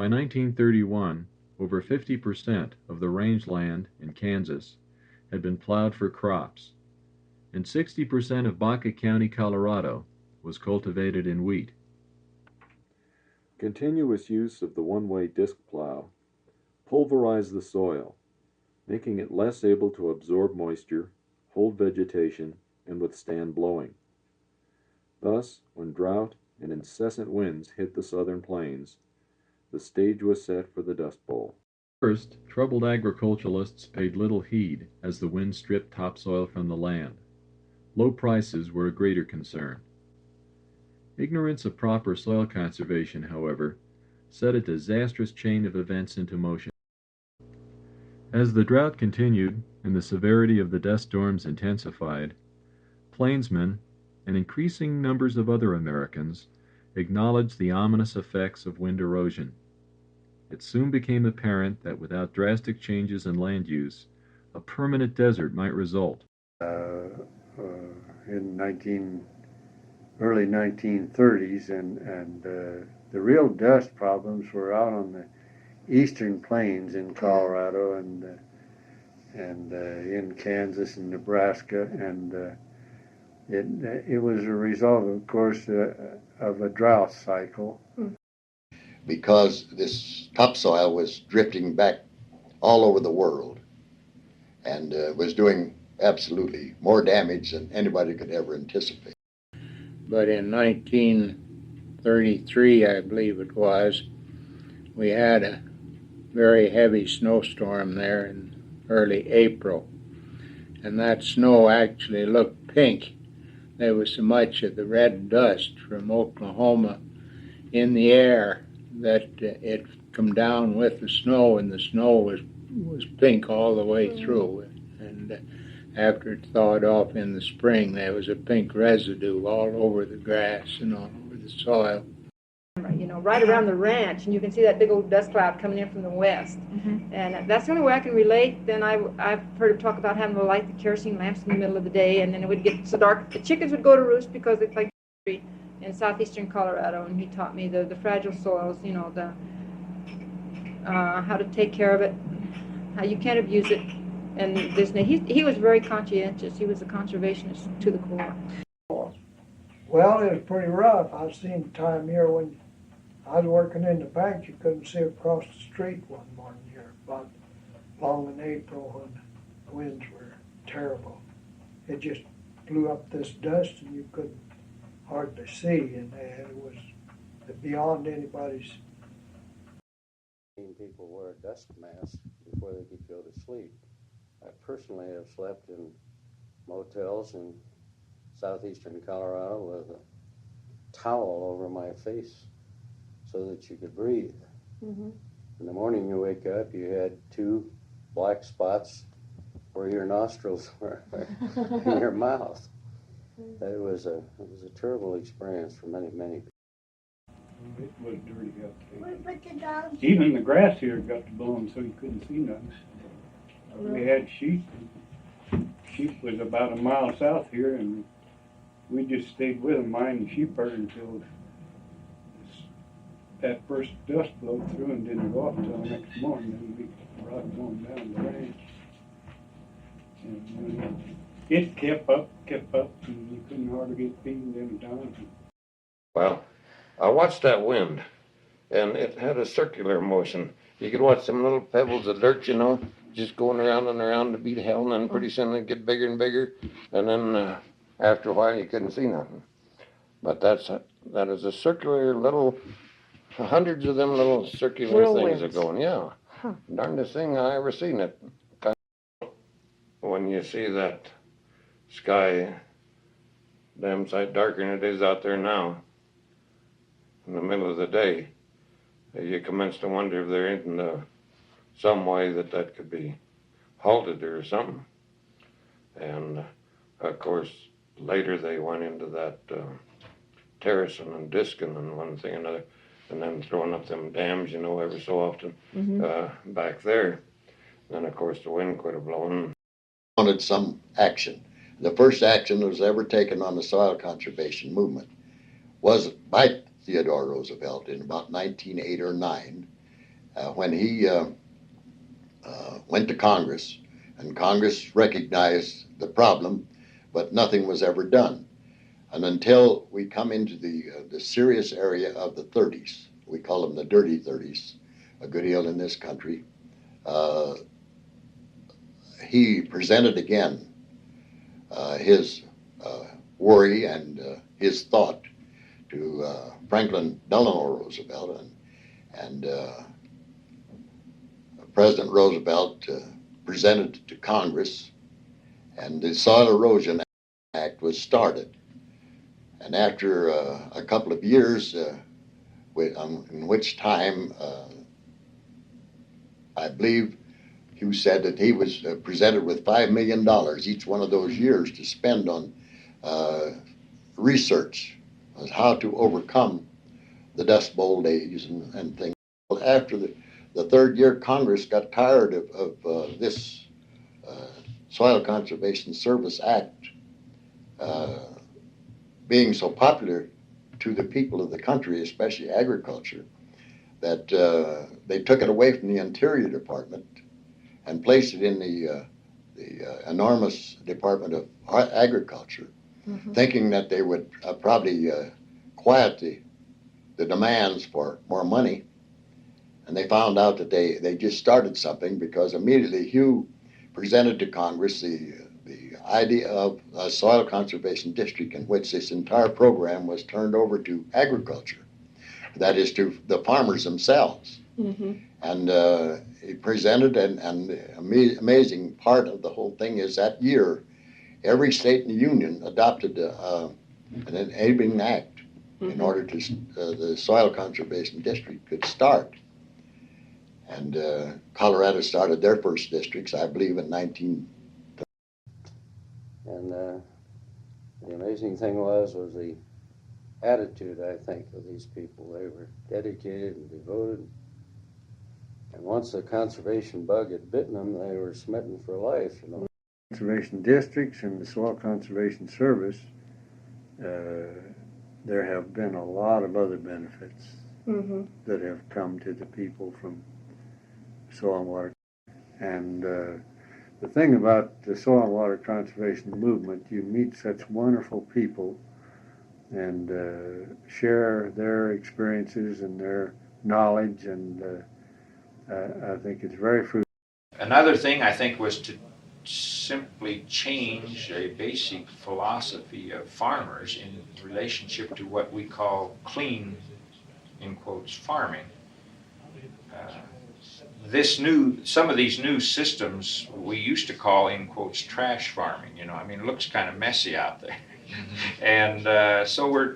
By 1931, over 50% of the rangeland in Kansas had been plowed for crops, and 60% of Baca County, Colorado, was cultivated in wheat. Continuous use of the one-way disc plow pulverized the soil, making it less able to absorb moisture, hold vegetation, and withstand blowing. Thus, when drought and incessant winds hit the southern plains, the stage was set for the Dust Bowl. First, troubled agriculturalists paid little heed as the wind stripped topsoil from the land. Low prices were a greater concern. Ignorance of proper soil conservation, however, set a disastrous chain of events into motion. As the drought continued and the severity of the dust storms intensified, plainsmen and increasing numbers of other Americans acknowledged the ominous effects of wind erosion. It soon became apparent that without drastic changes in land use, a permanent desert might result. In early 1930s, and the real dust problems were out on the eastern plains in Colorado and in Kansas and Nebraska, and it was a result, of course, of a drought cycle. Because this topsoil was drifting back all over the world and was doing absolutely more damage than anybody could ever anticipate. But in 1933, I believe it was, we had a very heavy snowstorm there in early April, and that snow actually looked pink. There was so much of the red dust from Oklahoma in the air that it come down with the snow, and the snow was pink all the way through. And after it thawed off in the spring, there was a pink residue all over the grass and all over the soil. You know, right around the ranch, and you can see that big old dust cloud coming in from the west. And that's the only way I can relate. Then I've heard him talk about having to light the kerosene lamps in the middle of the day, and then it would get so dark. The chickens would go to roost because it's like in southeastern Colorado, and he taught me the fragile soils, you know, the how to take care of it, how you can't abuse it. And he was very conscientious. He was a conservationist to the core. Well, it was pretty rough. I've seen time here when I was working in the bank, you couldn't see across the street one morning here, but long in April when the winds were terrible. It just blew up this dust and you couldn't hardly see, and it was beyond anybody's. People wear a dust mask before they could go to sleep. I personally have slept in motels in southeastern Colorado with a towel over my face so that you could breathe. In the morning you wake up, you had 2 black spots where your nostrils were in your mouth. It was a terrible experience for many people. It was dirty up there. Even the grass here got to blowing so you couldn't see nothing. We had sheep. Sheep was about a mile south here, and we just stayed with them, minding sheep herd until that first dust blew through and didn't go up until the next morning. Then we brought them on down the ranch. And it kept up, and you couldn't hardly get feeding them down. Well, I watched that wind, and it had a circular motion. You could watch some little pebbles of dirt, you know, just going around and around to beat hell, and then pretty soon they'd get bigger and bigger, and then after a while you couldn't see nothing. But that is a circular little, hundreds of them little circular things are going, yeah. Darndest thing I ever seen it. When you see that sky damn sight darker than it is out there now, in the middle of the day, you commence to wonder if there isn't some way that could be halted or something. And of course, later they went into that terracing and discing and one thing and another, and then throwing up them dams, you know, every so often back there. And then of course the wind quit blowing. Wanted some action. The first action that was ever taken on the soil conservation movement was by Theodore Roosevelt in about 1908 or 9, when he went to Congress, and Congress recognized the problem, but nothing was ever done. And until we come into the serious area of the 30s, we call them the dirty 30s, a good deal in this country, he presented again his worry and his thought to Franklin Delano Roosevelt, and President Roosevelt presented it to Congress, and the Soil Erosion Act was started. And after a couple of years, in which time I believe Hugh said that he was presented with $5 million each one of those years to spend on research on how to overcome the Dust Bowl days and things. After the third year, Congress got tired of this Soil Conservation Service Act being so popular to the people of the country, especially agriculture, that they took it away from the Interior Department and placed it in the enormous Department of Agriculture, thinking that they would probably quiet the demands for more money. And they found out that they just started something, because immediately Hugh presented to Congress the idea of a soil conservation district in which this entire program was turned over to agriculture, that is, to the farmers themselves. And he presented, and the amazing part of the whole thing is that year, every state in the Union adopted an enabling act in order to the soil conservation district could start. And Colorado started their first districts, I believe, in 1930. And the amazing thing was the attitude, I think, of these people. They were dedicated and devoted. And once the conservation bug had bitten them, they were smitten for life, you know. Conservation districts and the Soil Conservation Service, there have been a lot of other benefits that have come to the people from soil and water. And the thing about the soil and water conservation movement, you meet such wonderful people and share their experiences and their knowledge, and I think it's very fruitful. Another thing I think was to simply change a basic philosophy of farmers in relationship to what we call clean, in quotes, farming. Some of these new systems we used to call, in quotes, trash farming. You know, I mean, it looks kind of messy out there. And so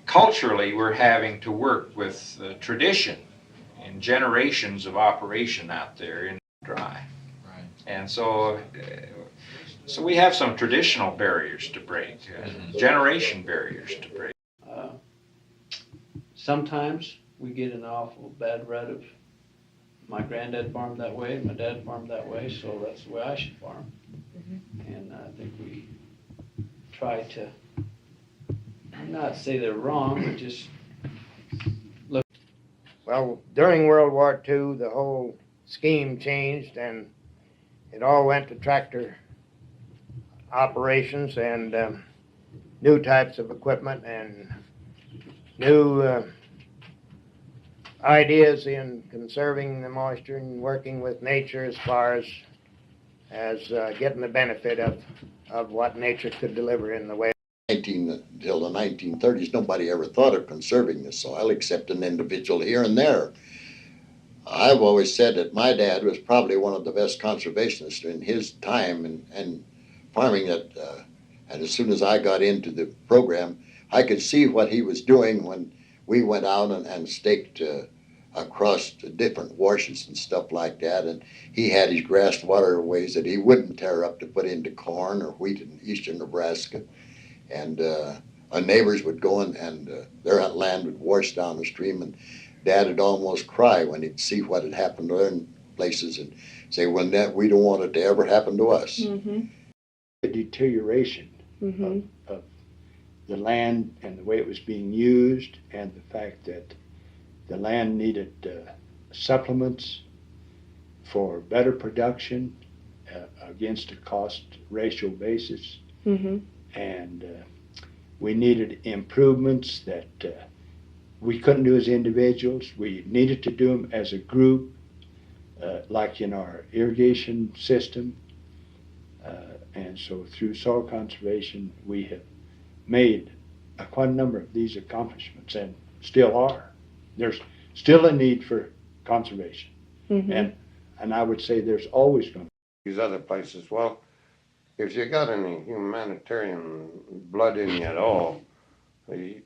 culturally, we're having to work with tradition and generations of operation out there in dry. Right. And so we have some traditional barriers to break, generation barriers to break. Sometimes we get an awful bad rut of my granddad farmed that way and my dad farmed that way, so that's the way I should farm. And I think we try to not say they're wrong, but just look. Well, during World War II, the whole scheme changed, and it all went to tractor operations and new types of equipment and new ideas in conserving the moisture and working with nature as far as getting the benefit of what nature could deliver in the way. Until the 1930s, nobody ever thought of conserving the soil except an individual here and there. I've always said that my dad was probably one of the best conservationists in his time and farming that, and as soon as I got into the program, I could see what he was doing when we went out and staked across different washes and stuff like that, and he had his grassed waterways that he wouldn't tear up to put into corn or wheat in eastern Nebraska. And our neighbors would go and their land would wash down the stream, and Dad would almost cry when he'd see what had happened to their places and say, well, we don't want it to ever happen to us. The deterioration of the land and the way it was being used, and the fact that the land needed supplements for better production against a cost ratio basis. And we needed improvements that we couldn't do as individuals. We needed to do them as a group, like in our irrigation system. And so through soil conservation, we have made quite a number of these accomplishments, and still are. There's still a need for conservation. And I would say there's always going to be. These other places, well, if you got any humanitarian blood in you at all, you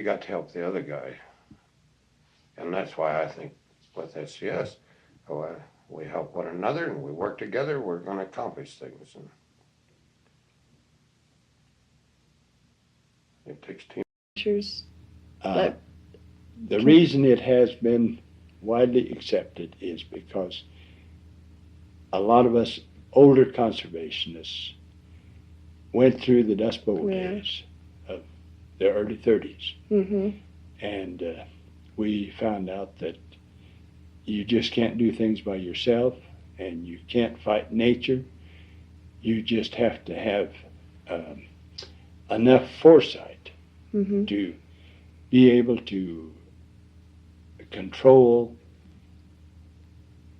got to help the other guy. And that's why I think with SCS, we help one another and we work together, we're going to accomplish things. And it takes team. The reason it has been widely accepted is because a lot of us older conservationists went through the Dust Bowl days of the early 30s. And we found out that you just can't do things by yourself, and you can't fight nature. You just have to have enough foresight to be able to control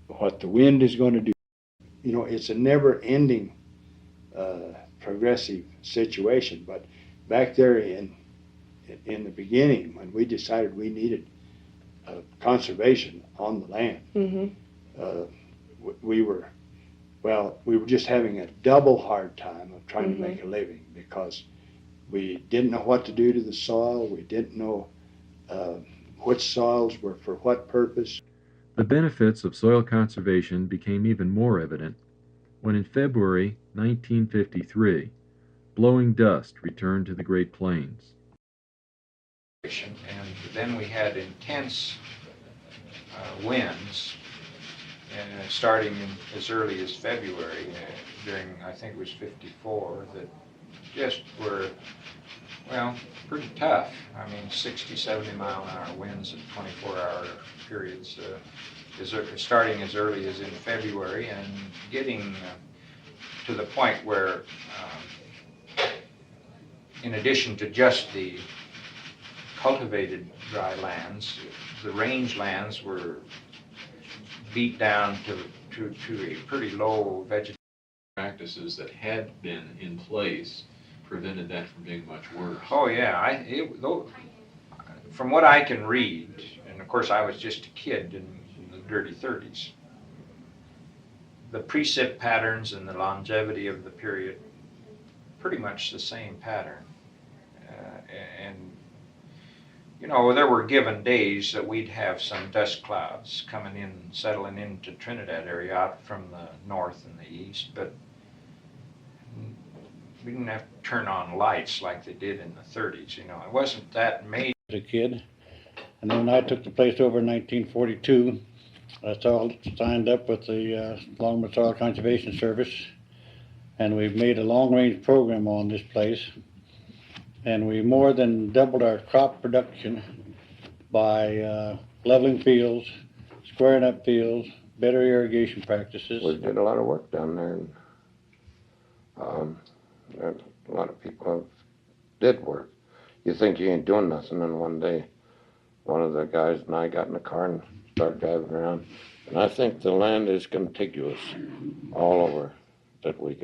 what the wind is going to do. You know, it's a never-ending progressive situation. But back there in the beginning, when we decided we needed conservation on the land, we were just having a double hard time of trying to make a living, because we didn't know what to do to the soil. We didn't know which soils were for what purpose. The benefits of soil conservation became even more evident when in February 1953, blowing dust returned to the Great Plains. And then we had intense winds, starting as early as February, during, I think it was 54, that just were, well, pretty tough. I mean, 60, 70 mile an hour winds at 24-hour periods, starting as early as in February, and getting to the point where, in addition to just the cultivated dry lands, the range lands were beat down to a pretty low vegetation. Practices that had been in place prevented that from being much worse. Oh yeah, from what I can read, and of course I was just a kid in the dirty 30s, the precip patterns and the longevity of the period, pretty much the same pattern. And you know, there were given days that we'd have some dust clouds coming in, settling into Trinidad area out from the north and the east, but we didn't have to turn on lights like they did in the 30s, you know. It wasn't that major. As a kid, and then I took the place over in 1942. I signed up with the Longmont Soil Conservation Service, and we've made a long-range program on this place, and we more than doubled our crop production by leveling fields, squaring up fields, better irrigation practices. We did a lot of work down there, and a lot of people did work. You think you ain't doing nothing, and one day one of the guys and I got in the car and started driving around, and I think the land is contiguous all over, that we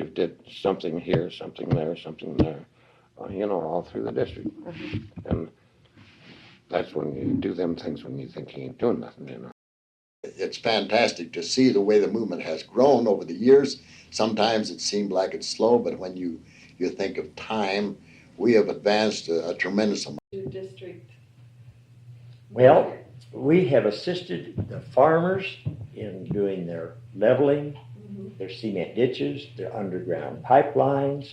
did something here, something there, you know, all through the district. And that's when you do them things when you think you ain't doing nothing, you know. It's fantastic to see the way the movement has grown over the years. Sometimes it seemed like it's slow, but when you think of time, we have advanced a tremendous amount. District. Well, we have assisted the farmers in doing their leveling, their cement ditches, their underground pipelines,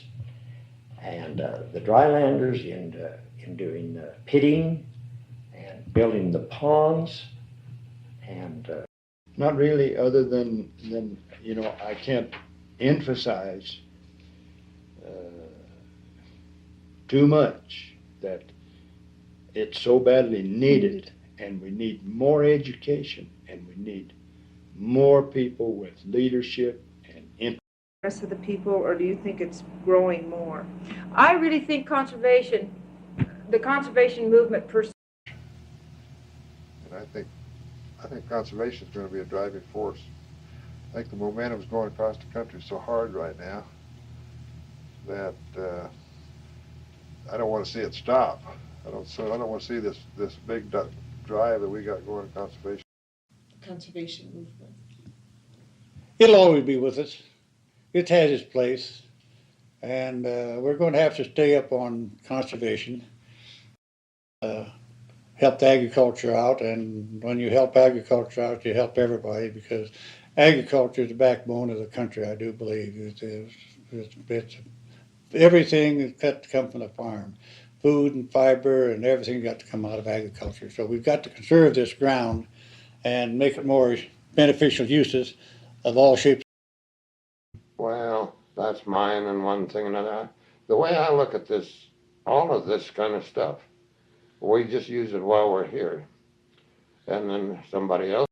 and the drylanders in doing pitting and building the ponds. And not really, other than you know, I can't emphasize too much that it's so badly needed, and we need more education, and we need more people with leadership and interest. Rest of the people, or do you think it's growing more? I really think conservation, the conservation movement per se. And I think conservation is going to be a driving force. I think the momentum is going across the country so hard right now that I don't want to see it stop. I don't want to see this big drive that we got going in conservation. Conservation movement. It'll always be with us. It has its place, and we're going to have to stay up on conservation, help the agriculture out, and when you help agriculture out, you help everybody, because agriculture is the backbone of the country, I do believe. It's everything has got to come from the farm. Food and fiber and everything got to come out of agriculture. So we've got to conserve this ground and make it more beneficial uses of all shapes. Well, that's mine and one thing and another. The way I look at this, all of this kind of stuff, we just use it while we're here. And then somebody else